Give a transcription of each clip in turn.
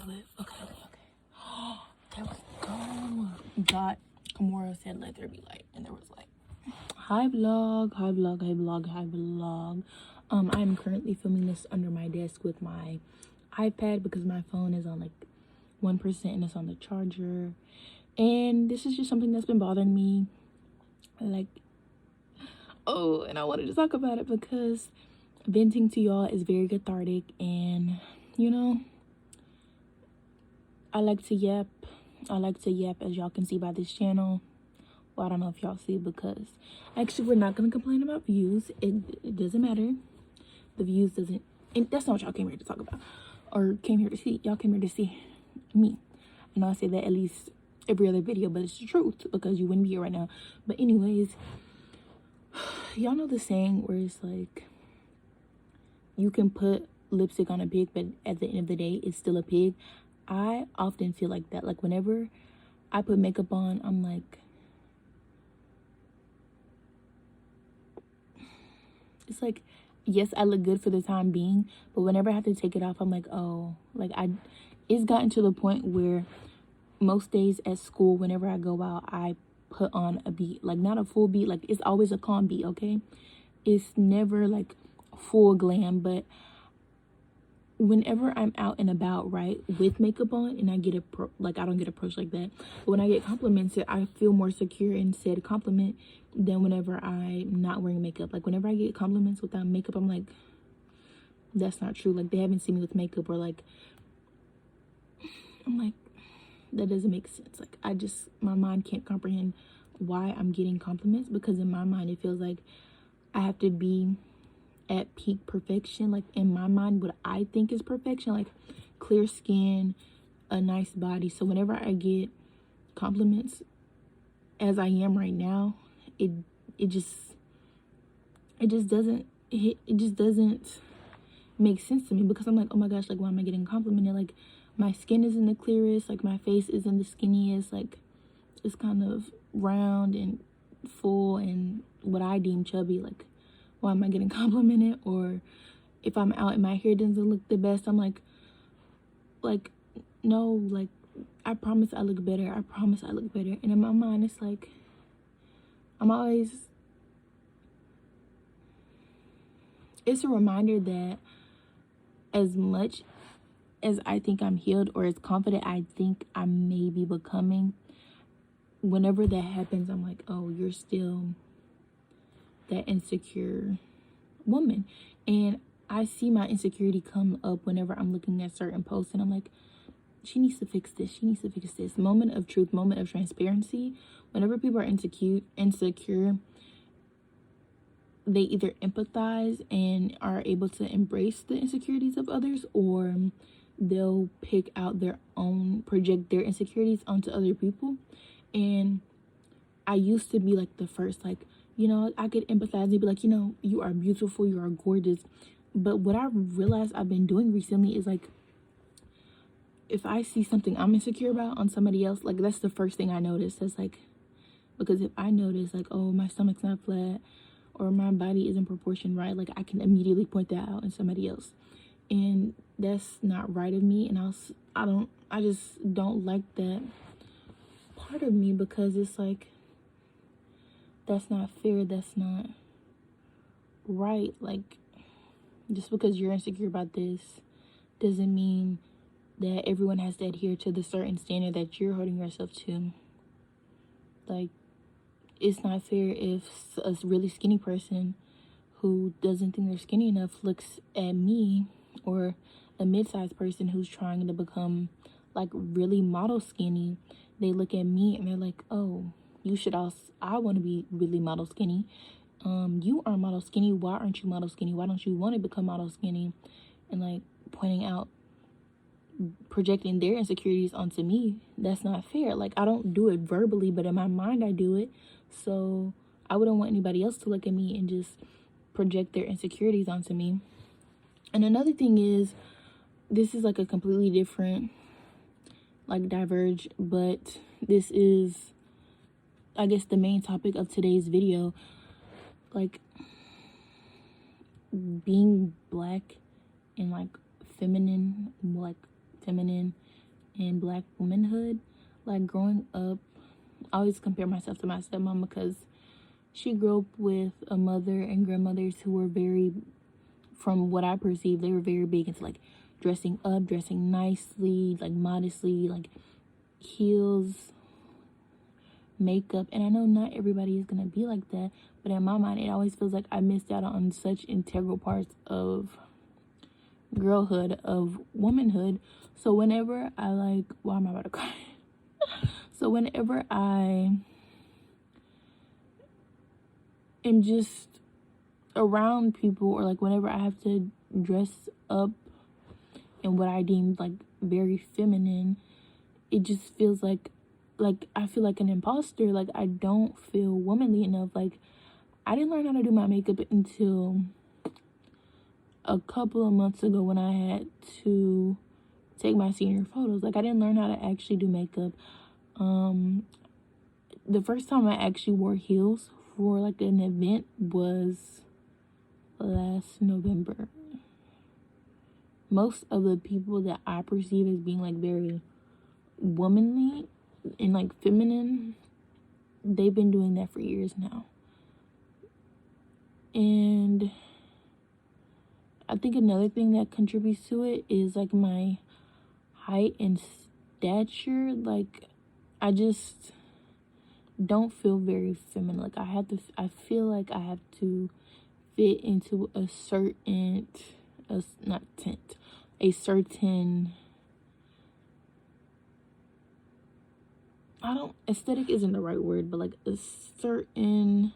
it. Okay. There we go. Got Kamora said, let there be light. And there was light. Hi vlog. I'm currently filming this under my desk with my iPad because my phone is on like 1% and it's on the charger. And this is just something that's been bothering me. Like, oh, and I wanted to talk about it because venting to y'all is very cathartic, and you know, I like to yap, as y'all can see by this channel. Well, I don't know if y'all see, because actually we're not gonna complain about views. It doesn't matter. The views doesn't, and that's not what y'all came here to talk about or came here to see. Y'all came here to see me. I know I say that at least every other video, but it's the truth because you wouldn't be here right now. But anyways, y'all know the saying where it's like, you can put lipstick on a pig, but at the end of the day, it's still a pig. I often feel like that. Like, whenever I put makeup on, I'm like, it's like, yes, I look good for the time being, but whenever I have to take it off, I'm like, oh, like, it's gotten to the point where most days at school, whenever I go out, I put on a beat, like, not a full beat, like, it's always a calm beat, okay? It's never like full glam, but whenever I'm out and about, right, with makeup on, and I get I don't get approached like that, but when I get complimented, I feel more secure in said compliment than whenever I'm not wearing makeup. Like, whenever I get compliments without makeup, I'm like, that's not true. Like, they haven't seen me with makeup, or like, I'm like, that doesn't make sense. Like, my mind can't comprehend why I'm getting compliments, because in my mind, it feels like I have to be at peak perfection. Like, in my mind, what I think is perfection, like clear skin, a nice body. So whenever I get compliments as I am right now, it just doesn't make sense to me, because I'm like, oh my gosh, like, why am I getting complimented? Like, my skin isn't the clearest, like, my face isn't the skinniest, like, it's kind of round and full and what I deem chubby. Like, why am I getting complimented? Or if I'm out and my hair doesn't look the best, I'm like, no, like, I promise I look better. And in my mind, it's like, it's a reminder that as much as I think I'm healed, or as confident I think I may be becoming, whenever that happens, I'm like, oh, you're still that insecure woman. And I see my insecurity come up whenever I'm looking at certain posts, and I'm like, she needs to fix this. Moment of truth, moment of transparency. Whenever people are insecure, they either empathize and are able to embrace the insecurities of others, or they'll pick out their own, project their insecurities onto other people. And I used to be like the first, like, you know, I could empathize and be like, you know, you are beautiful, you are gorgeous. But what I realized I've been doing recently is, like, if I see something I'm insecure about on somebody else, like, that's the first thing I notice. That's like, because if I notice, like, oh, my stomach's not flat, or my body isn't proportioned right, like, I can immediately point that out in somebody else. And that's not right of me. And I just don't like that part of me, because it's like, that's not fair, that's not right. Like, just because you're insecure about this doesn't mean that everyone has to adhere to the certain standard that you're holding yourself to. Like, it's not fair if a really skinny person who doesn't think they're skinny enough looks at me, or a mid-sized person who's trying to become like really model skinny, they look at me and they're like, oh, you should also, I want to be really model skinny. You are model skinny. Why aren't you model skinny? Why don't you want to become model skinny? And like, pointing out, projecting their insecurities onto me. That's not fair. Like, I don't do it verbally, but in my mind I do it. So I wouldn't want anybody else to look at me and just project their insecurities onto me. And another thing is, this is like a completely different, like, diverge, but this is, I guess, the main topic of today's video. Like, being black and like feminine in Black womanhood. Like, growing up, I always compare myself to my stepmom because she grew up with a mother and grandmothers who were very, from what I perceive, they were very big into like dressing up, dressing nicely, like modestly, like heels, makeup. And I know not everybody is gonna be like that, but in my mind, it always feels like I missed out on such integral parts of girlhood, of womanhood. So whenever I like, why am I about to cry? So whenever I am just around people, or like whenever I have to dress up in what I deem like very feminine, it just feels like I feel like an imposter. Like, I don't feel womanly enough. Like, I didn't learn how to do my makeup until a couple of months ago when I had to take my senior photos. Like, I didn't learn how to actually do makeup. The first time I actually wore heels for like an event was last November. Most of the people that I perceive as being like very womanly and like feminine, they've been doing that for years now. And I think another thing that contributes to it is like my height and stature. Like, I just don't feel very feminine. Like, I feel like I have to fit into a certain, a certain, aesthetic isn't the right word, but like a certain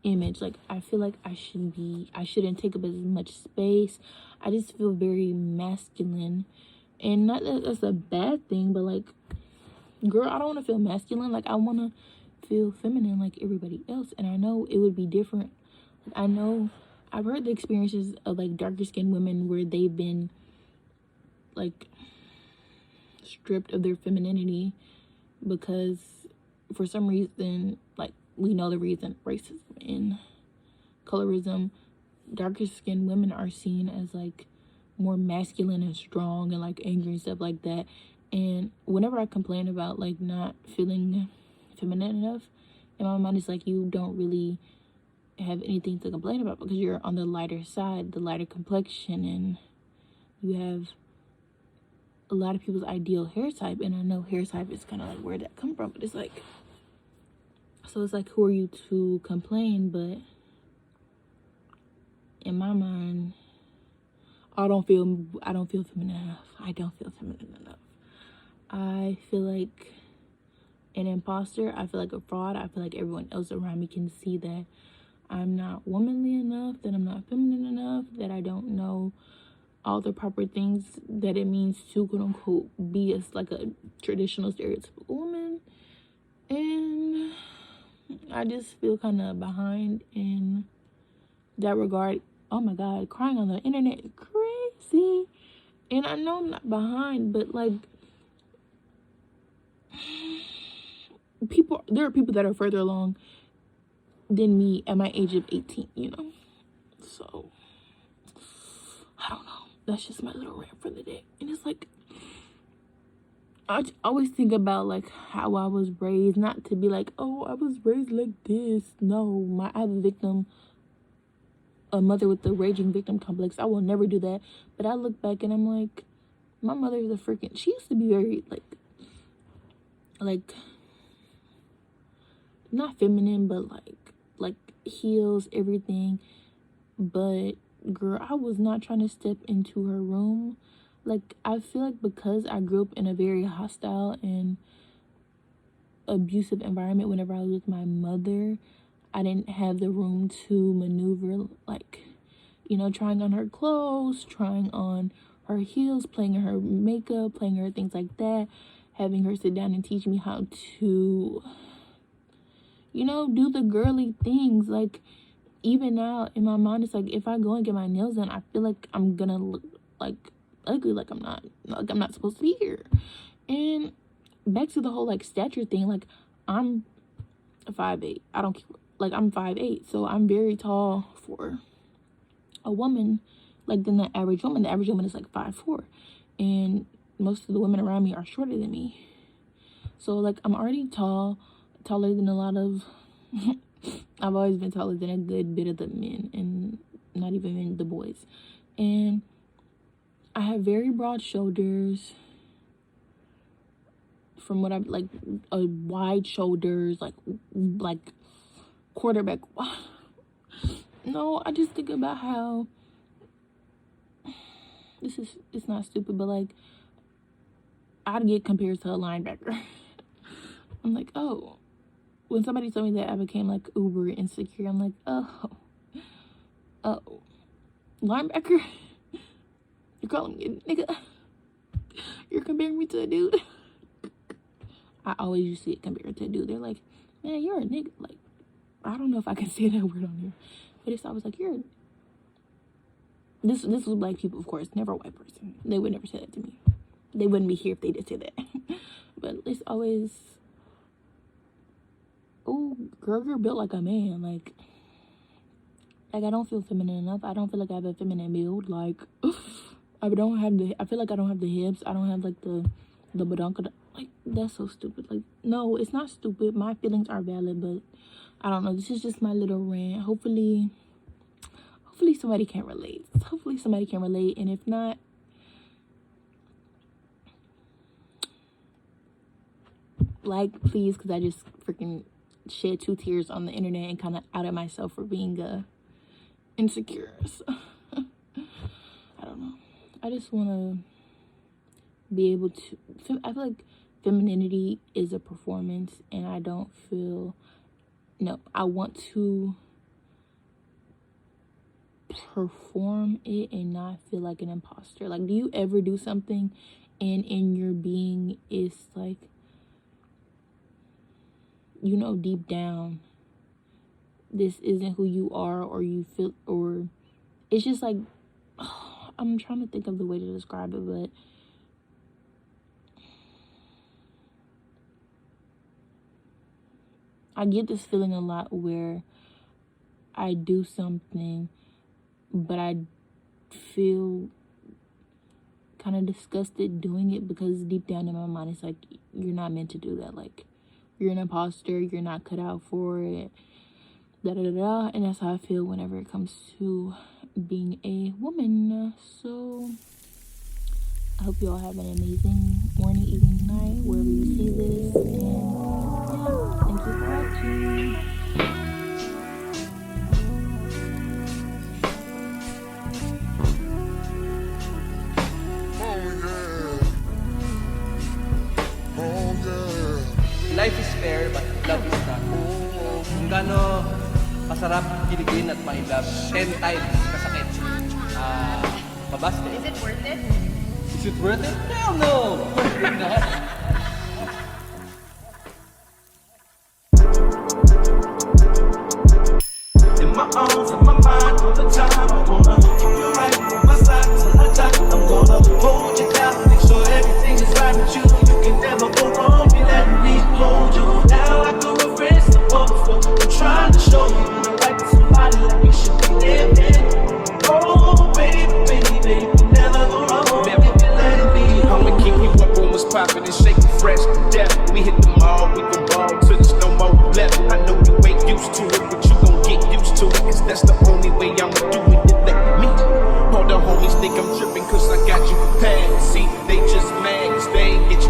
image. Like, I feel like I shouldn't take up as much space. I just feel very masculine, and not that that's a bad thing, but like, girl, I don't want to feel masculine. Like, I want to feel feminine like everybody else. And I know it would be different. I know I've heard the experiences of like darker skinned women where they've been like stripped of their femininity because for some reason, like, we know the reason, racism and colorism, darker skinned women are seen as like more masculine and strong and like angry and stuff like that. And whenever I complain about like not feeling feminine enough, in my mind it's like, you don't really have anything to complain about because you're on the lighter side, the lighter complexion, and you have a lot of people's ideal hair type. And I know hair type is kind of like where that come from, but it's like, so it's like, who are you to complain? But in my mind, I don't feel feminine enough. I don't feel feminine enough. I feel like an imposter. I feel like a fraud. I feel like everyone else around me can see that I'm not womanly enough, that I'm not feminine enough, that I don't know all the proper things that it means to quote unquote be as like a traditional stereotypical woman. And I just feel kind of behind in that regard. Oh my god, crying on the internet is crazy. And I know I'm not behind, but like, there are people that are further along than me at my age of 18, you know. So I don't know, that's just my little rant for the day. And it's like, I always think about like how I was raised, not to be like, oh, I was raised like this. No, I have a mother with the raging victim complex. I will never do that. But I look back and I'm like, my mother is she used to be very like not feminine, but like heels, everything. But girl, I was not trying to step into her room. Like, I feel like because I grew up in a very hostile and abusive environment whenever I was with my mother, I didn't have the room to maneuver, like, you know, trying on her clothes, trying on her heels, playing her makeup, playing her things like that, having her sit down and teach me how to, you know, do the girly things. Like, even now in my mind, it's like, if I go and get my nails done, I feel like I'm gonna look like ugly, like I'm not supposed to be here. And back to the whole like stature thing, like, I'm 5'8". I don't care, like, I'm 5'8", so I'm very tall for a woman, like, than the average woman. The average woman is like 5'4", and most of the women around me are shorter than me. So like I'm already taller than a lot of I've always been taller than a good bit of the men, and not even the boys. And I have very broad shoulders. From what I'm like, wide shoulders, like quarterback. No, I just think about how it's not stupid, but like I'd get compared to a linebacker. I'm like, oh, when somebody told me that I became like uber insecure, I'm like, oh, linebacker, you're calling me a nigga, you're comparing me to a dude. I always used to get compared to a dude. They're like, man, you're a nigga. Like, I don't know if I can say that word on here, but it's always like, this was black people, of course, never a white person. They would never say that to me. They wouldn't be here if they did say that. But it's always, oh, girl, you're built like a man. Like I don't feel feminine enough. I don't feel like I have a feminine build. Like I feel like I don't have the hips. I don't have like the badonka. Like, that's so stupid. Like, no, it's not stupid. My feelings are valid, but I don't know. This is just my little rant. Hopefully somebody can relate. Hopefully somebody can relate. And if not, like, please, because I just freaking shed 2 tears on the internet and kind of outed myself for being insecure. So, I don't know. I just want to be able to, I feel like femininity is a performance, and I don't feel, no, I want to perform it and not feel like an imposter. Like, do you ever do something and in your being it's like, you know, deep down this isn't who you are, or you feel, or it's just like, I'm trying to think of the way to describe it, but I get this feeling a lot where I do something, but I feel kind of disgusted doing it, because deep down in my mind it's like, you're not meant to do that. Like, you're an imposter, you're not cut out for it, da-da-da-da. And that's how I feel whenever it comes to being a woman. So I hope you all have an amazing morning, evening, night, wherever you see this. And yeah, thank you for watching. Life is fair, but love is not. Kung gaano masarap kiligin at mailab, 10 times kasakit. Mabaste. Is it worth it? Is it worth it? Hell no! Worth it not. In my arms, in my mind, all the time. I wanna keep you right on my side till I die. I'm gonna hold you down, make sure everything is right with you. You can never go wrong, you let me hold you down like a reference to before. I'm trying to show you the right to somebody like you should be living. Oh, baby, baby, baby, never go wrong, baby, if you let me. I'ma keep you up on what's poppin' and shaking fresh to death. We hit the mall, we can ball till there's no more left. I know you ain't used to it, but you gon' get used to it, cause that's the only way I'ma do it. You let me. All the homies think I'm trippin' cause I got you prepared. See, they just mad cause they ain't get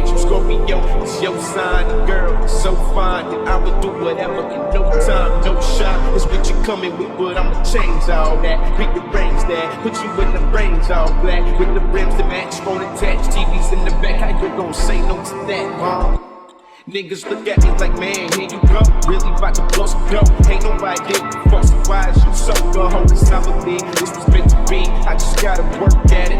you Scorpio. It's your sign, and girl, it's so fine. And I would do whatever in no time, no shot. It's what you coming with, but I'ma change all that. Rearrange that, put you in the brains all black. With the rims that match, phone attached, TVs in the back. How you gon' say no to that, Niggas look at me like, man, here you go. Really about to blow some dough. Ain't nobody there to fuck, so why is you so go home? It's never me, this was meant to be. I just gotta work at it.